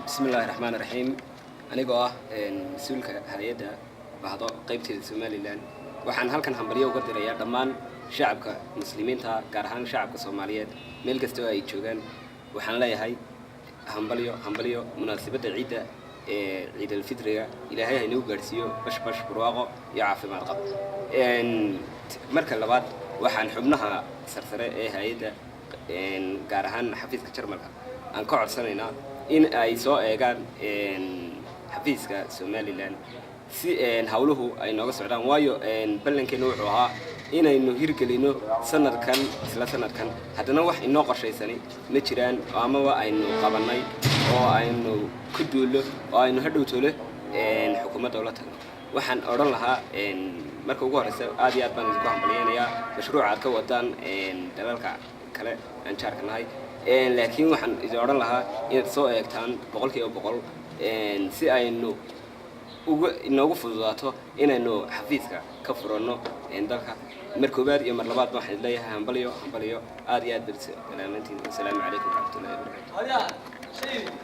بسم الله الرحمن الرحيم. أنا جوا مسؤول هيدا بعض قيبتي السومالي لان وحن هالكن همبريو قدر يا دمان شعب كمسلمين تا كارهان شعب كصوماليات ملك استوى يتشوجان وحن لا هاي همبريو مناسبة العيد عيد الفطر إلى هاي هنو جرسيو بش برواقه يعرف ما القب إن مركل لبعض وحن حبناها سرسرة هيدا إن كارهان حفيظ كتر مركل أن كعر سنة إن أي سواء كان إن حفيظ كسومالي لان si hawluhu ay nooga socdaan waayo ballankeenna wuxuu ahaa inaynu hirgelino sanadkan isla sanadkan haddana wax inoo qorshaysani ma jiraan ama aynu qabanay oo aynu ku duulo oo aynu hadhowtole xukuumadda dawladda waxaan oran lahaa marka ugu horeysa aad iyo aad baan ku hambalyeynaya mashruuca aad ka wadaan dalalka kale aan jaarkanahay laakiin waxaan idin oran lahaa inaad soo eegtaan boqolkiiba boqol si aynu inoogu fududaato inaynu xafiiska ka furano dalka markoobaad iyo mar labaad waxaan leeyahay hambalyo aad iyo aad salaamantiin. Assalaamu calaykum wa rahmatullaahi wa barakaatuh.